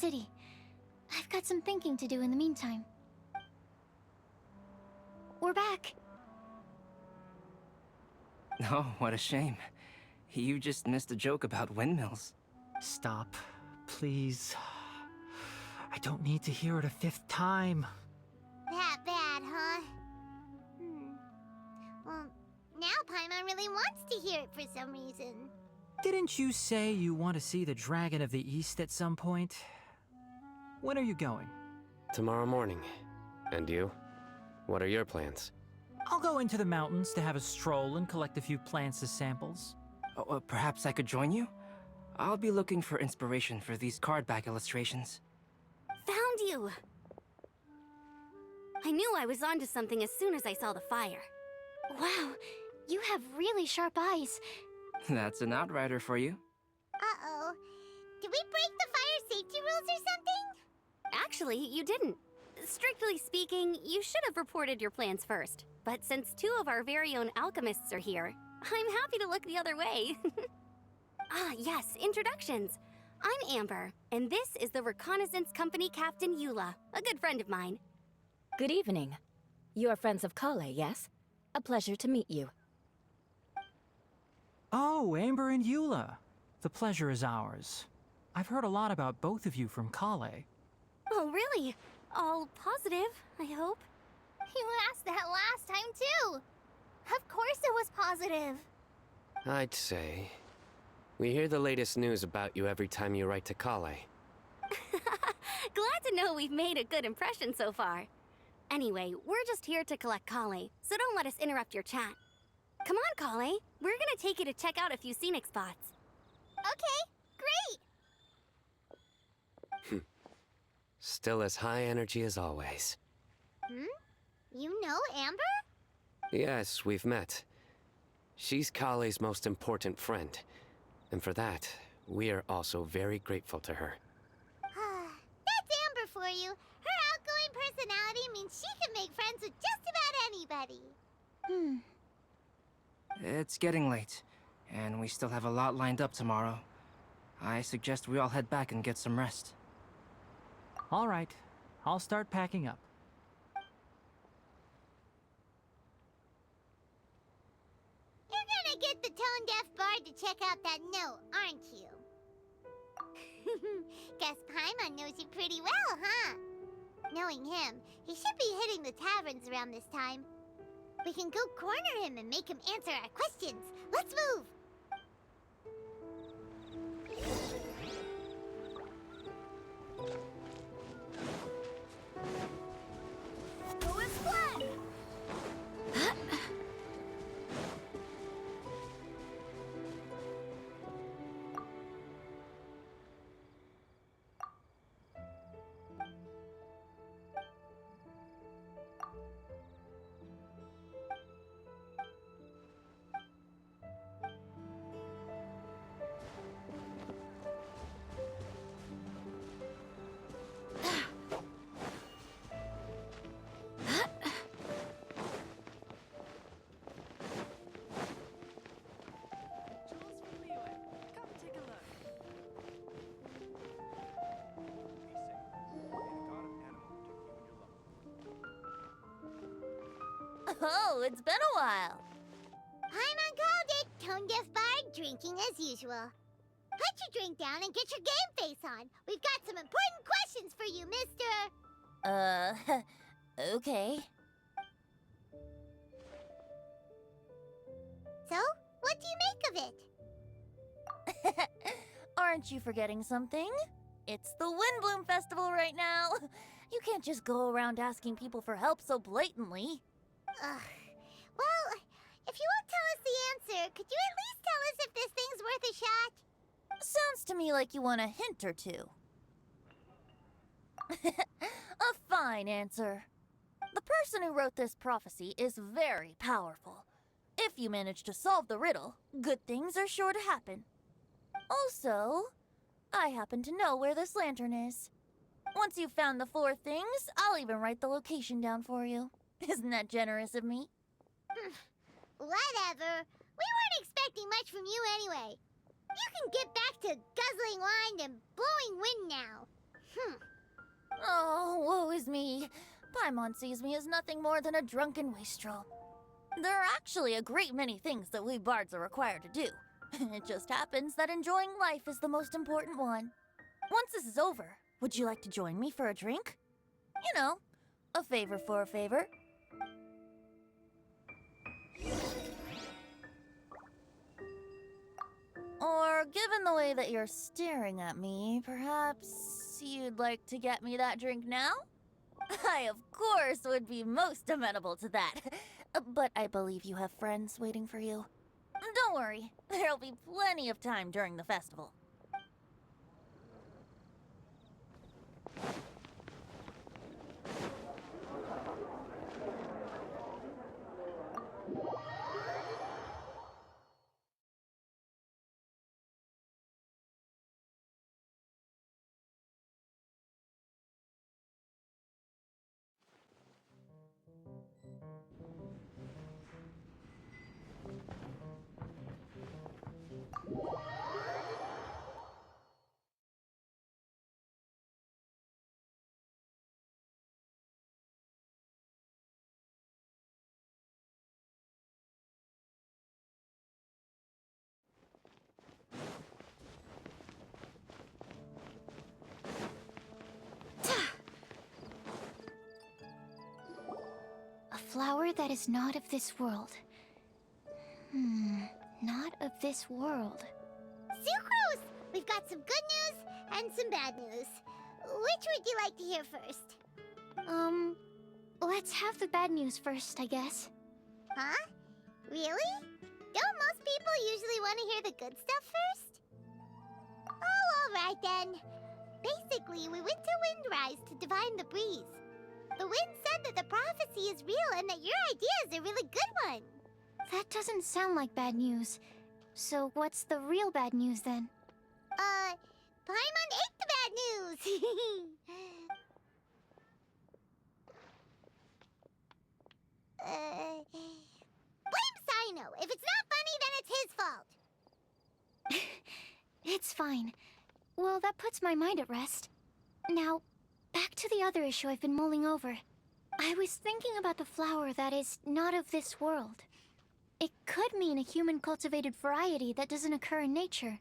city. I've got some thinking to do in the meantime. We're back. Oh, what a shame. You just missed a joke about windmills. Stop, please. I don't need to hear it a 5th time. That bad, huh? Well, now Paimon really wants to hear it for some reason. Didn't you say you want to see the Dragon of the East at some point? When are you going? Tomorrow morning. And you? What are your plans? I'll go into the mountains to have a stroll and collect a few plants as samples. Oh, perhaps I could join you? I'll be looking for inspiration for these card back illustrations. Found you! I knew I was onto something as soon as I saw the fire. Wow, you have really sharp eyes. That's an outrider for you. Uh-oh. Did we break the fire safety rules or something? Actually, you didn't. Strictly speaking, you should have reported your plans first. But since 2 of our very own alchemists are here, I'm happy to look the other way. Ah, yes, introductions. I'm Amber, and this is the Reconnaissance Company Captain Eula, a good friend of mine. Good evening. You are friends of Collei, yes? A pleasure to meet you. Oh, Amber and Eula. The pleasure is ours. I've heard a lot about both of you from Collei. Oh, really? All positive, I hope. You asked that last time, too. Of course it was positive. I'd say... We hear the latest news about you every time you write to Collei. Glad to know we've made a good impression so far. Anyway, we're just here to collect Collei, so don't let us interrupt your chat. Come on, Collei. We're gonna take you to check out a few scenic spots. Okay, great. Still as high energy as always. You know Amber? Yes, we've met. She's Collei's most important friend. And for that, we are also very grateful to her. That's Amber for you. Her outgoing personality means she can make friends with just about anybody. It's getting late, and we still have a lot lined up tomorrow. I suggest we all head back and get some rest. All right, I'll start packing up. You're gonna get the tone-deaf bard to check out that note, aren't you? Guess Paimon knows you pretty well, huh? Knowing him, he should be hitting the taverns around this time. We can go corner him and make him answer our questions. Let's move! Go and fly! Oh, it's been a while. Paimon called it, tone-deaf bard drinking as usual. Put your drink down and get your game face on. We've got some important questions for you, mister. Okay. So, what do you make of it? Aren't you forgetting something? It's the Windblume Festival right now. You can't just go around asking people for help so blatantly. Well, if you won't tell us the answer, could you at least tell us if this thing's worth a shot? Sounds to me like you want a hint or two. A fine answer. The person who wrote this prophecy is very powerful. If you manage to solve the riddle, good things are sure to happen. Also, I happen to know where this lantern is. Once you've found the 4 things, I'll even write the location down for you. Isn't that generous of me? Whatever. We weren't expecting much from you anyway. You can get back to guzzling wine and blowing wind now. Excuse me. Paimon sees me as nothing more than a drunken wastrel. There are actually a great many things that we bards are required to do. It just happens that enjoying life is the most important one. Once this is over, would you like to join me for a drink? You know, a favor for a favor. Or, given the way that you're staring at me, perhaps you'd like to get me that drink now? I, of course, would be most amenable to that. But I believe you have friends waiting for you. Don't worry, there'll be plenty of time during the festival. A flower that is not of this world. Not of this world. Sucrose! We've got some good news and some bad news. Which would you like to hear first? Let's have the bad news first, I guess. Huh? Really? Don't most people usually want to hear the good stuff first? Oh, alright then. Basically, we went to Windrise to divine the breeze. The wind said that the prophecy is real and that your idea is a really good one. That doesn't sound like bad news. So what's the real bad news then? Paimon ate the bad news! Blame Cyno! If it's not funny, then it's his fault! It's fine. Well, that puts my mind at rest. Now, back to the other issue I've been mulling over. I was thinking about the flower that is not of this world. It could mean a human-cultivated variety that doesn't occur in nature.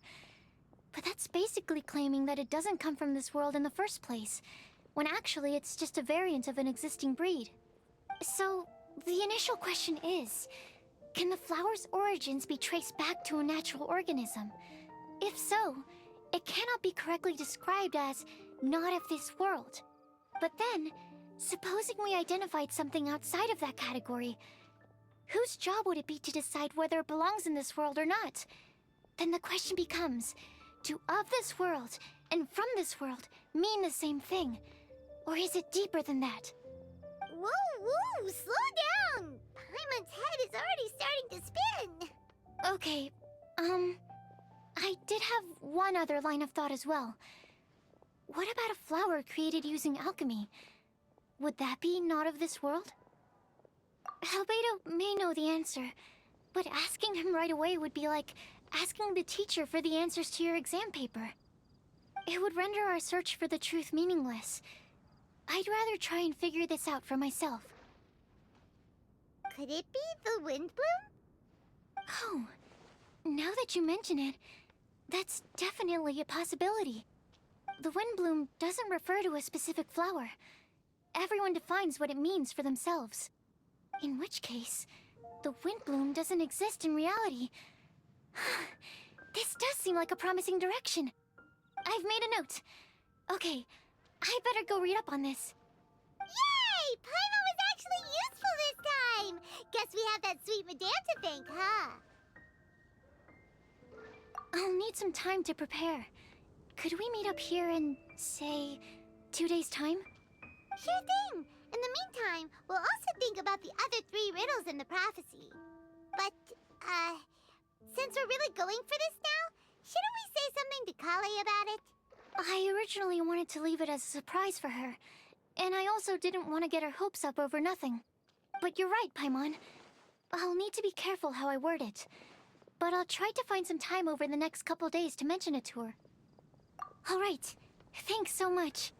But that's basically claiming that it doesn't come from this world in the first place, when actually it's just a variant of an existing breed. So, the initial question is, can the flower's origins be traced back to a natural organism? If so, it cannot be correctly described as not of this world. But then, supposing we identified something outside of that category, whose job would it be to decide whether it belongs in this world or not? Then the question becomes, do of this world and from this world mean the same thing? Or is it deeper than that? Whoa, slow down! Paimon's head is already starting to spin! Okay, I did have one other line of thought as well. What about a flower created using alchemy? Would that be not of this world? Albedo may know the answer, but asking him right away would be like asking the teacher for the answers to your exam paper. It would render our search for the truth meaningless. I'd rather try and figure this out for myself. Could it be the Windblume? Oh, now that you mention it, that's definitely a possibility. The Windblume doesn't refer to a specific flower. Everyone defines what it means for themselves. In which case, the Windblume doesn't exist in reality. This does seem like a promising direction. I've made a note. Okay, I better go read up on this. Yay! Paimon was actually useful this time! Guess we have that sweet madame to thank, huh? I'll need some time to prepare. Could we meet up here in, say, 2 days' time? Sure thing! In the meantime, we'll also think about the other 3 riddles in the prophecy. But, since we're really going for this now, shouldn't we say something to Collei about it? I originally wanted to leave it as a surprise for her, and I also didn't want to get her hopes up over nothing. But you're right, Paimon. I'll need to be careful how I word it. But I'll try to find some time over the next couple days to mention it to her. All right. Thanks so much.